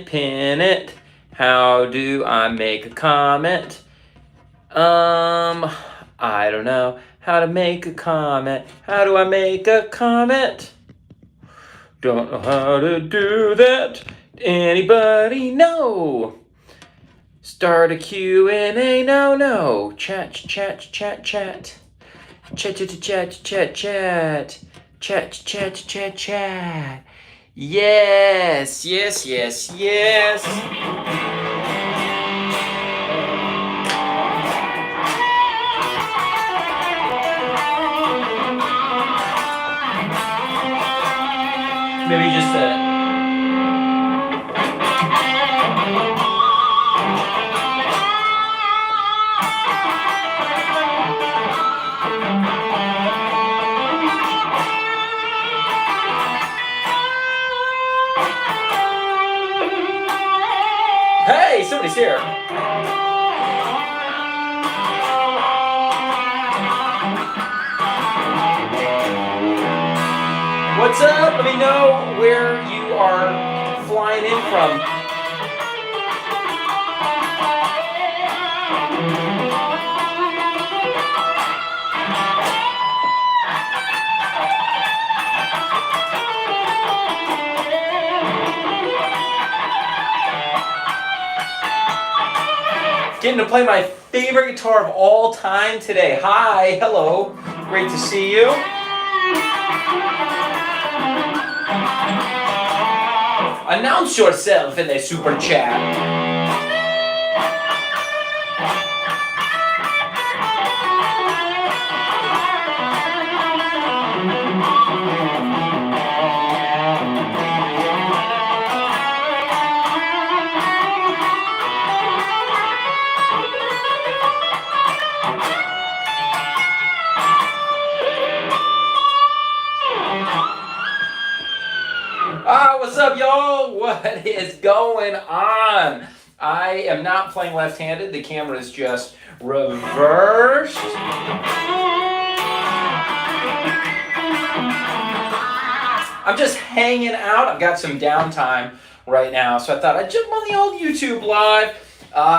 Pin it. How do I make a comment? I don't know how to make a comment. How do I make a comment? Don't know how to do that. Anybody know? Start a Q&A. No. Chat. Chat. Yes. Maybe just Hey, somebody's here. What's up? Let me know where you are flying in from. Getting to play my favorite guitar of all time today. Hi, hello, great to see you. Announce yourself in the super chat. What's up, y'all? What is going on? I am not playing left-handed. The camera is just reversed. I'm just hanging out. I've got some downtime right now, so I thought I'd jump on the old YouTube live.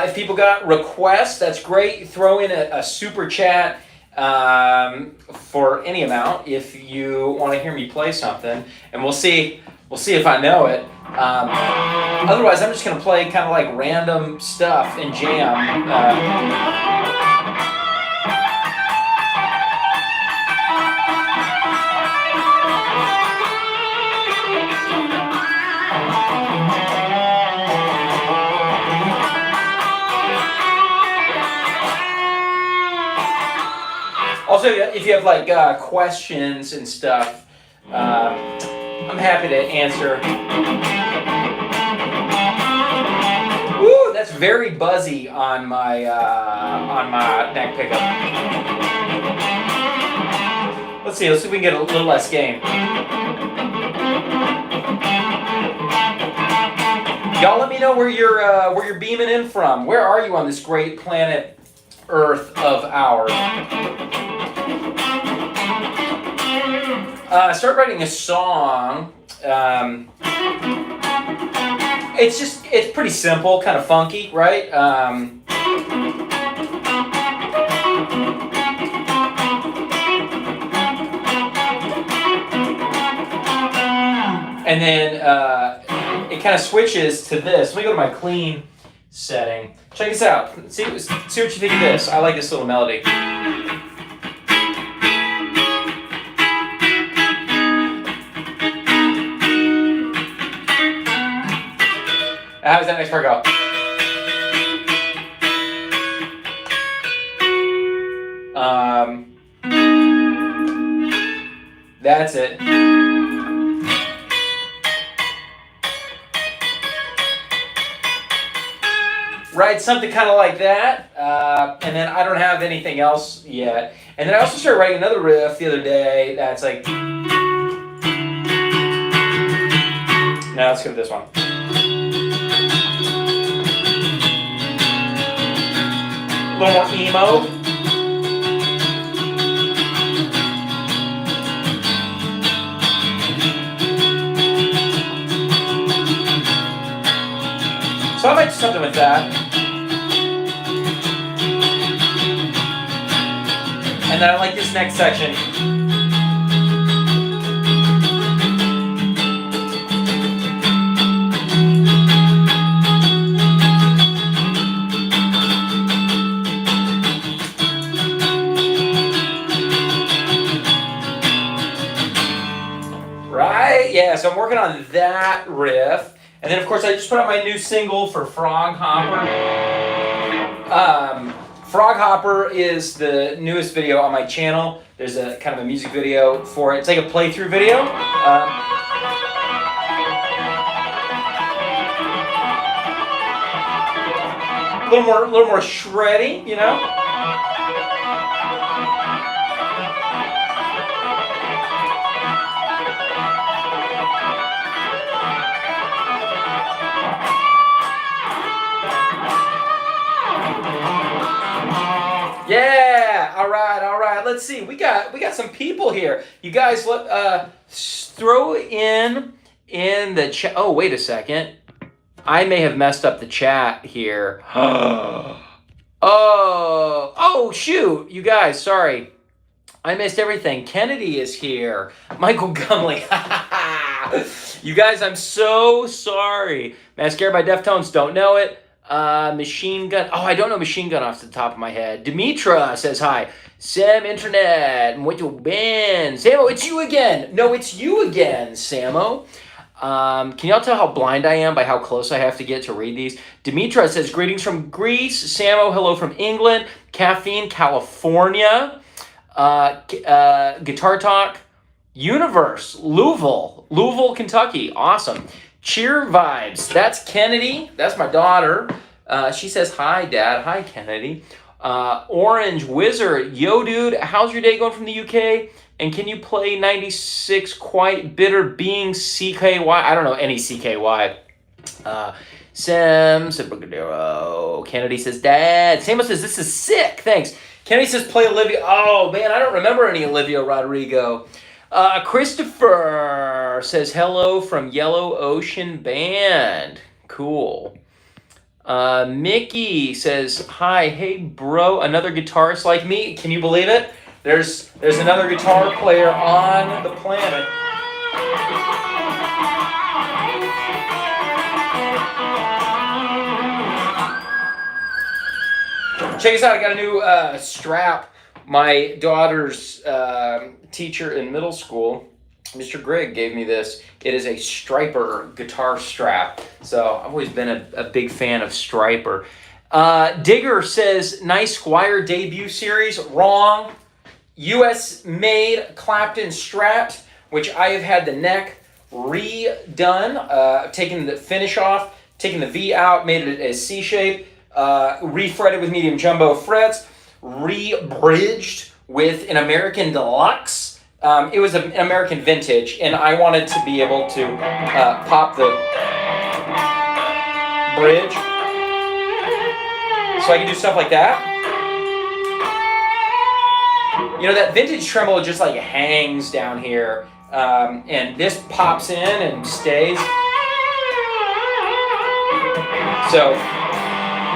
If people got requests, that's great. Throw in a super chat for any amount if you want to hear me play something, and we'll see if I know it. Otherwise, I'm just going to play kind of like random stuff and jam. Also, if you have like questions and stuff, I'm happy to answer. Woo, that's very buzzy on my neck pickup. Let's see if we can get a little less gain. Y'all, let me know where you're beaming in from. Where are you on this great planet Earth of ours? I started writing a song. It's pretty simple, kind of funky, right? And then it kind of switches to this. Let me go to my clean setting. Check this out. See what you think of this. I like this little melody. How does that next part go? That's it. Right, something kind of like that. And then I don't have anything else yet. And then I also started writing another riff the other day that's like... Now let's go to this one. A little more emo. So I might do something with that. And then I like this next section. Right? Yeah, so I'm working on that riff. And then, of course, I just put out my new single for Frog Hopper. Frog Hopper is the newest video on my channel. There's a kind of a music video for it. It's like a playthrough video. A little more shreddy, you know. Yeah, all right. Let's see. We got some people here. You guys, throw in the chat. Oh, wait a second. I may have messed up the chat here. Oh, shoot. You guys, sorry. I missed everything. Kennedy is here. Michael Gumley. You guys, I'm so sorry. Mascara by Deftones, don't know it. Machine Gun. Oh, I don't know Machine Gun off the top of my head. Demetra says hi. Sam Internet. Muito bem. Samo, it's you again. No, it's you again, Samo. Can y'all tell how blind I am by how close I have to get to read these? Demetra says, greetings from Greece. Samo, hello from England. Caffeine, California. Guitar Talk. Universe, Louisville, Kentucky. Awesome. Cheer Vibes. That's Kennedy. That's my daughter. She says, hi, Dad. Hi, Kennedy. Orange Wizard. Yo, dude. How's your day going from the UK? And can you play 96 Quite Bitter Being CKY? I don't know any CKY. Sam said, Brigadero. Kennedy says, Dad. Samo says, this is sick. Thanks. Kennedy says, play Olivia. Oh, man, I don't remember any Olivia Rodrigo. Christopher says hello from Yellow Ocean Band. Cool. Mickey says, hi, hey bro, another guitarist like me. Can you believe it? There's another guitar player on the planet. Check this out, I got a new strap. My daughter's teacher in middle school, Mr. Grigg, gave me this. It is a Striper guitar strap. So I've always been a big fan of Striper. Digger says, nice Squire debut series. Wrong. US made Clapton straps, which I have had the neck redone. Taken the finish off, taken the V out, made it a C shape, refretted with medium jumbo frets, re-bridged with an American Deluxe. It was an American Vintage, and I wanted to be able to pop the bridge so I can do stuff like that. You know, that Vintage tremolo just like hangs down here, and this pops in and stays. So,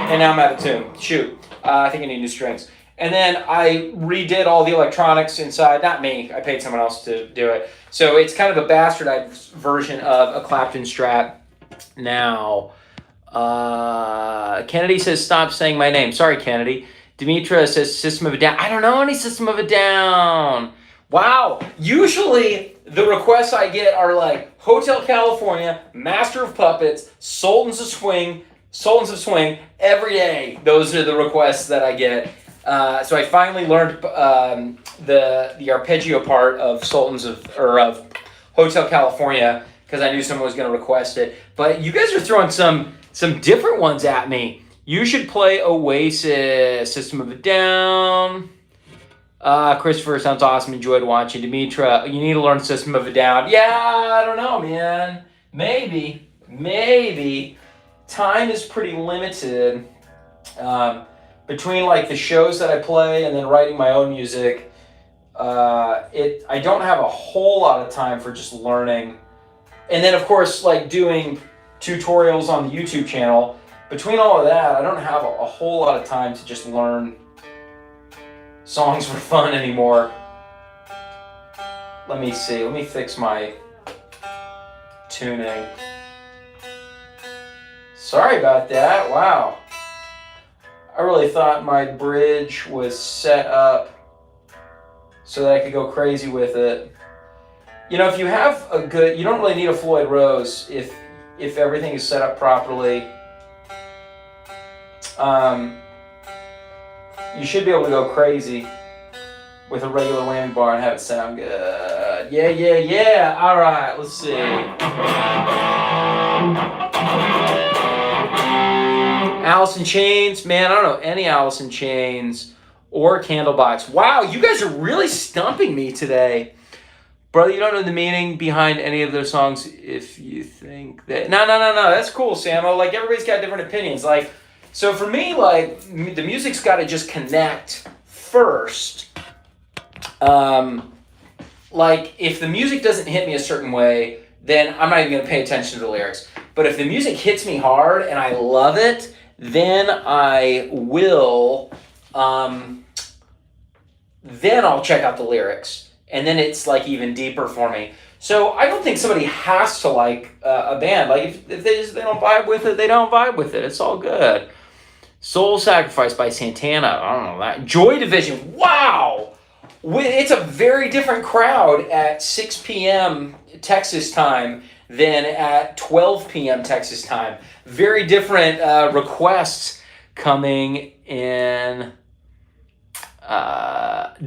and now I'm out of tune. Shoot. I think I need new strings. And then I redid all the electronics inside. Not me. I paid someone else to do it. So it's kind of a bastardized version of a Clapton Strat now. Kennedy says, stop saying my name. Sorry, Kennedy. Demetra says, System of a Down. I don't know any System of a Down. Wow. Usually the requests I get are like Hotel California, Master of Puppets, Sultans of Swing, every day. Those are the requests that I get. So I finally learned the arpeggio part of of Hotel California because I knew someone was going to request it. But you guys are throwing some different ones at me. You should play Oasis, System of a Down. Christopher, sounds awesome. Enjoyed watching. Demetra, you need to learn System of a Down. Yeah, I don't know, man. Maybe. Time is pretty limited. Between like the shows that I play and then writing my own music, I don't have a whole lot of time for just learning. And then of course like doing tutorials on the YouTube channel. between all of that, I don't have a whole lot of time to just learn songs for fun anymore. Let me see. Let me fix my tuning. Sorry about that. Wow. I really thought my bridge was set up so that I could go crazy with it. You know, if you have a good, you don't really need a Floyd Rose if everything is set up properly. You should be able to go crazy with a regular whammy bar and have it sound good. Yeah, yeah, yeah. All right, let's see. Alice in Chains, man, I don't know any Alice in Chains or Candlebox. Wow, you guys are really stumping me today. Brother, you don't know the meaning behind any of those songs if you think that... No, that's cool, Samo. Like, everybody's got different opinions. Like, so for me, like, the music's got to just connect first. Like, if the music doesn't hit me a certain way, then I'm not even going to pay attention to the lyrics. But if the music hits me hard and I love it, then I will, then I'll check out the lyrics. And then it's like even deeper for me. So I don't think somebody has to like a band. Like if they don't vibe with it, they don't vibe with it. It's all good. Soul Sacrifice by Santana. I don't know that. Joy Division. Wow. It's a very different crowd at 6 p.m. Texas time than at 12 p.m. Texas time. Very different requests coming in.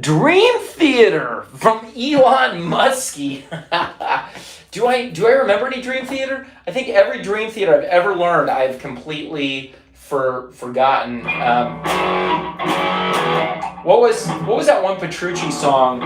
Dream Theater from Elon Muskie. Do I remember any Dream Theater? I think every Dream Theater I've ever learned, I've completely forgotten. What was that one Petrucci song?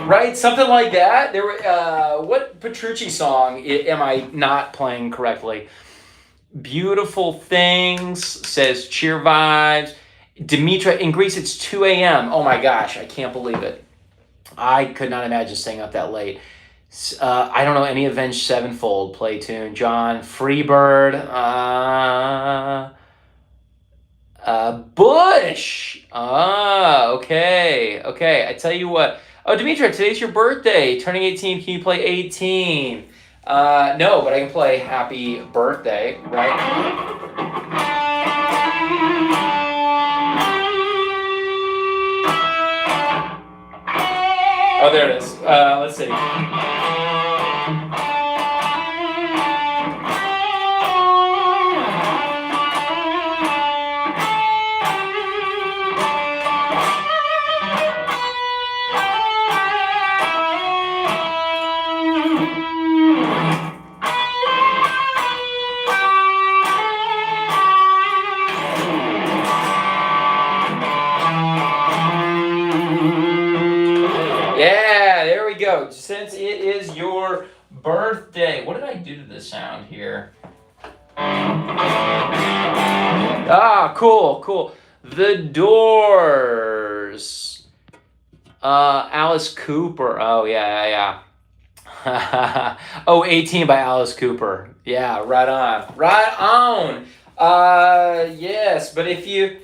Right, something like that. There were what Petrucci song am I not playing correctly? Beautiful Things says Cheer Vibes. Dimitra in Greece it's 2 a.m. Oh my gosh, I can't believe it. I could not imagine staying up that late. I don't know any Avenged Sevenfold play tune. John Freebird. Bush. Okay. I tell you what. Oh, Dimitra, today's your birthday. Turning 18. Can you play 18? No, but I can play Happy Birthday, right? Oh, there it is. Let's see. Since it is your birthday. What did I do to the sound here? Ah, cool. The Doors. Alice Cooper. Oh, yeah. Oh, 18 by Alice Cooper. Yeah, right on. Yes, but if you...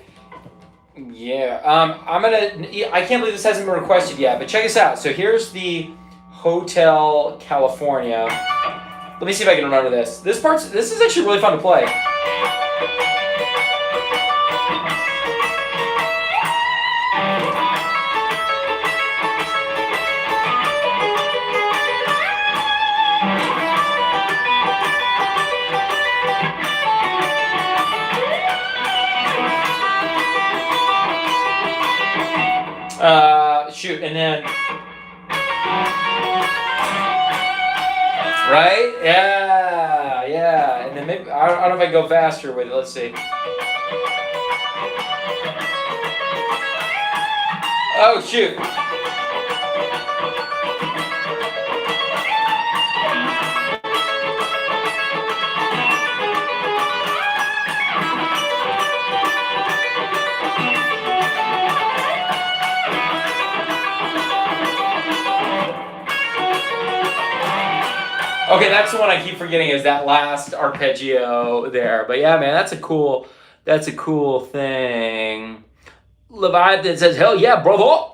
Yeah, I can't believe this hasn't been requested yet, but check this out. So here's the Hotel California. Let me see if I can remember this. This is actually really fun to play. Shoot, and then... Right? Yeah. And then maybe, I don't know if I can go faster with it. Let's see. Oh, shoot. Okay, that's the one I keep forgetting is that last arpeggio there. But yeah, man, that's a cool thing. Leviathan says, hell yeah, brother.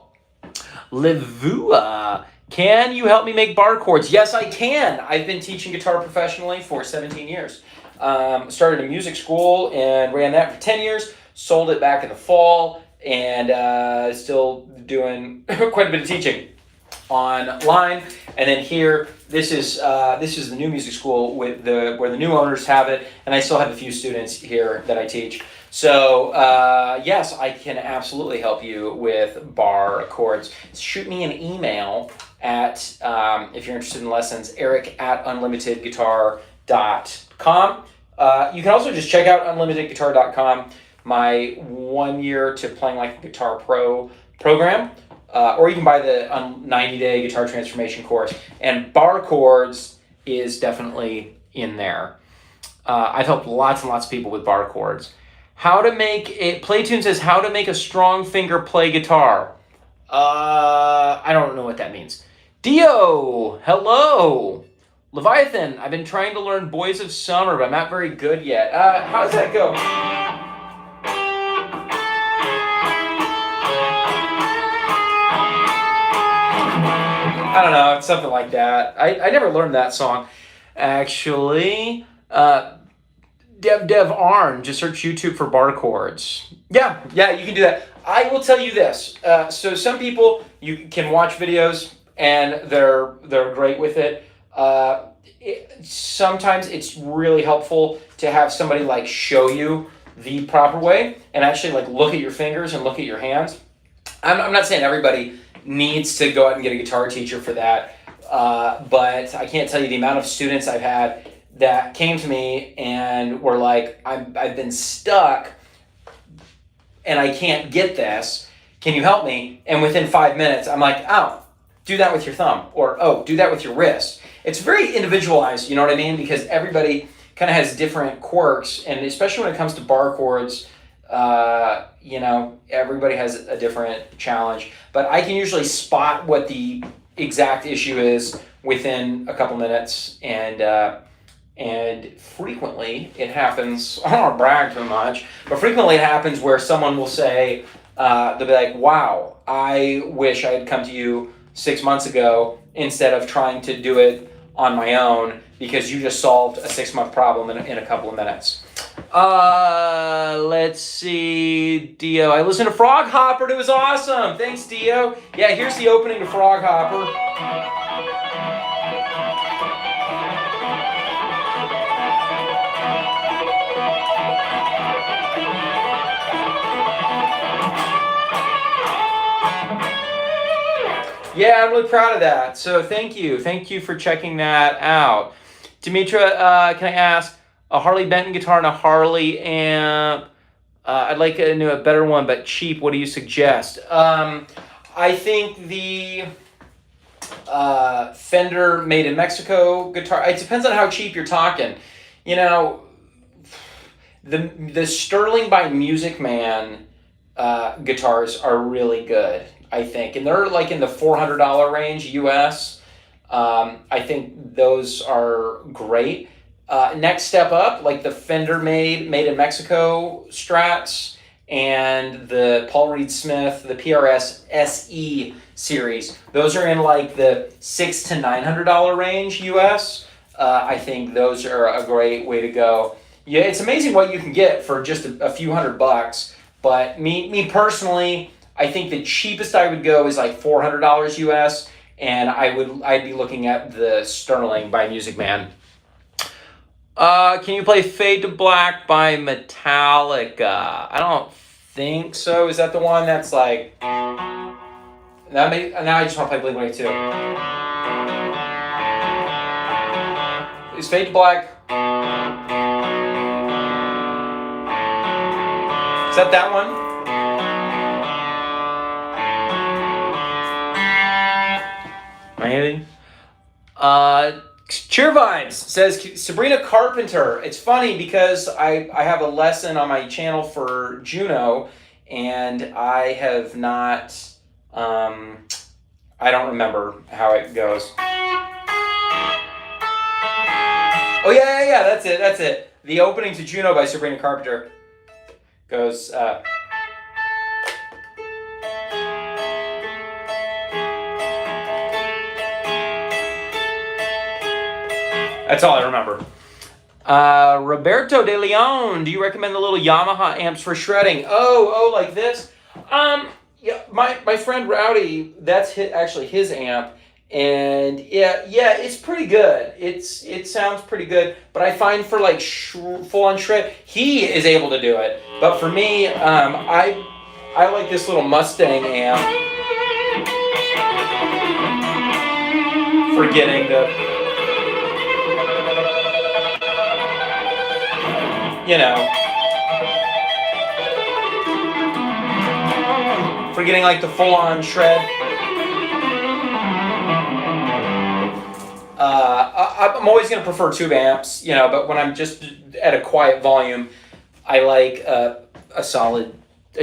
Livua, can you help me make bar chords? Yes, I can. I've been teaching guitar professionally for 17 years. Started a music school and ran that for 10 years. Sold it back in the fall and still doing quite a bit of teaching online. And then here, this is the new music school with where the new owners have it, and I still have a few students here that I teach. So yes, I can absolutely help you with bar chords. Shoot me an email at if you're interested in lessons, eric@unlimitedguitar.com. You can also just check out unlimitedguitar.com, my 1 year to playing like a guitar pro program. Or you can buy the 90-day guitar transformation course. And bar chords is definitely in there. I've helped lots and lots of people with bar chords. How to make a Playtune says how to make a strong finger play guitar. I don't know what that means. Dio, hello. Leviathan, I've been trying to learn Boys of Summer, but I'm not very good yet. How does that go? I don't know, it's something like that. I never learned that song, actually. Dev Arn, just search YouTube for bar chords. Yeah, you can do that. I will tell you this. So some people, you can watch videos and they're great with it. Sometimes it's really helpful to have somebody like show you the proper way and actually like look at your fingers and look at your hands. I'm not saying everybody needs to go out and get a guitar teacher for that, but I can't tell you the amount of students I've had that came to me and were like, I've been stuck and I can't get this. Can you help me? And within 5 minutes, I'm like, oh, do that with your thumb, or oh, do that with your wrist. It's very individualized, you know what I mean? Because everybody kind of has different quirks, and especially when it comes to bar chords, everybody has a different challenge. But I can usually spot what the exact issue is within a couple minutes, and frequently it happens, I don't want to brag too much, but frequently it happens where someone will say, they'll be like, wow, I wish I had come to you 6 months ago instead of trying to do it on my own, because you just solved a 6-month problem in a couple of minutes. Let's see, Dio. I listened to Frog Hopper. It was awesome. Thanks, Dio. Yeah, here's the opening to Frog Hopper. Yeah, I'm really proud of that. So thank you. Thank you for checking that out. Demetra, can I ask, a Harley Benton guitar and a Harley amp. I'd like a better one, but cheap. What do you suggest? I think the Fender made in Mexico guitar. It depends on how cheap you're talking. You know, the Sterling by Music Man guitars are really good, I think, and they're like in the $400 range US. I think those are great. Next step up, like the Fender made in Mexico Strats and the Paul Reed Smith, the PRS SE series. Those are in like the $600 to $900 range US. I think those are a great way to go. Yeah, it's amazing what you can get for just a few $100. But me personally, I think the cheapest I would go is like $400 US, and I'd be looking at the Sterling by Music Man. Can you play Fade to Black by Metallica? I don't think so. Is that the one that's like... Now I just want to play Blink-182. Is Fade to Black... Is that one? Maybe. Cheer Vibes says, Sabrina Carpenter. It's funny because I have a lesson on my channel for Juno, and I have not, I don't remember how it goes. Oh yeah, that's it. The opening to Juno by Sabrina Carpenter goes. That's all I remember. Roberto De Leon, do you recommend the little Yamaha amps for shredding? Oh, like this? Yeah, my friend Rowdy, that's actually his amp, and yeah, it's pretty good. It sounds pretty good, but I find for like full on shred, he is able to do it. But for me, I like this little Mustang amp for getting the. For getting like the full-on shred. I'm always going to prefer tube amps, but when I'm just at a quiet volume, I like a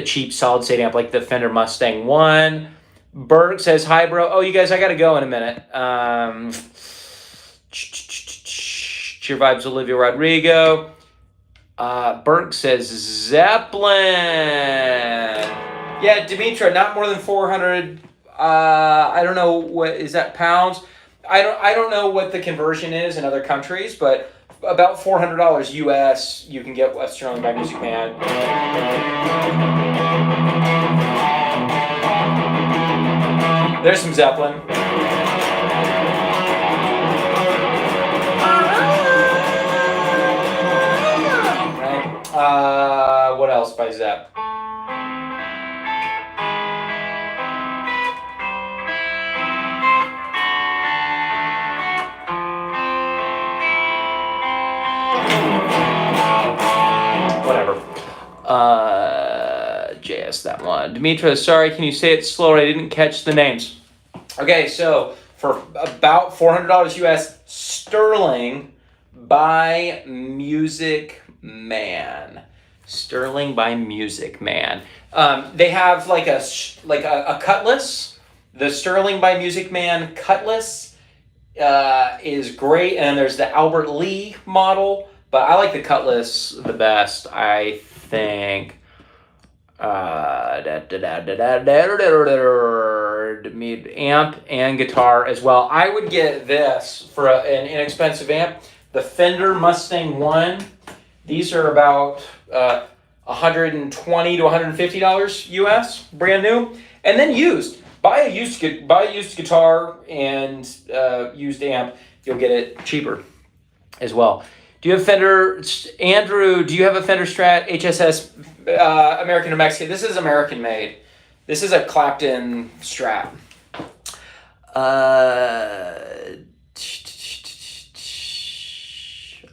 cheap solid state amp like the Fender Mustang 1. Berg says, hi, bro. Oh, you guys, I got to go in a minute. Cheer vibes, Olivia Rodrigo. Berg says Zeppelin. Yeah, Dimitra, not more than 400. I don't know what is that pounds. I don't know what the conversion is in other countries, but about $400 US you can get West Sterling by Music Man. There's some Zeppelin. What else by Zepp? Whatever. JS, that one. Dimitra, sorry, can you say it slower? I didn't catch the names. Okay, so for about $400 US, Sterling by Music Man. Sterling by Music Man. They have like a cutlass. The Sterling by Music Man cutlass is great, and then there's the Albert Lee model, but I like the cutlass the best, I think. Amp and guitar as well. I would get this for an inexpensive amp. The Fender Mustang 1. These are about $120 to $150 US, brand new, and then used. Buy a used guitar and used amp. You'll get it cheaper as well. Do you have Fender, Andrew? Do you have a Fender Strat HSS American or Mexican? This is American made. This is a Clapton Strat.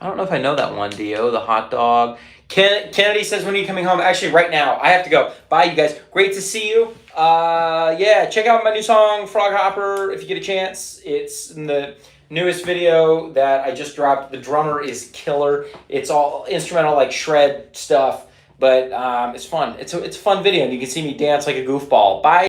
I don't know if I know that one, Dio, the hot dog. Kennedy says, when are you coming home? Actually, right now. I have to go. Bye, you guys. Great to see you. Yeah, check out my new song, Frog Hopper, if you get a chance. It's in the newest video that I just dropped. The drummer is killer. It's all instrumental, like shred stuff, but it's fun. It's a fun video, and you can see me dance like a goofball. Bye.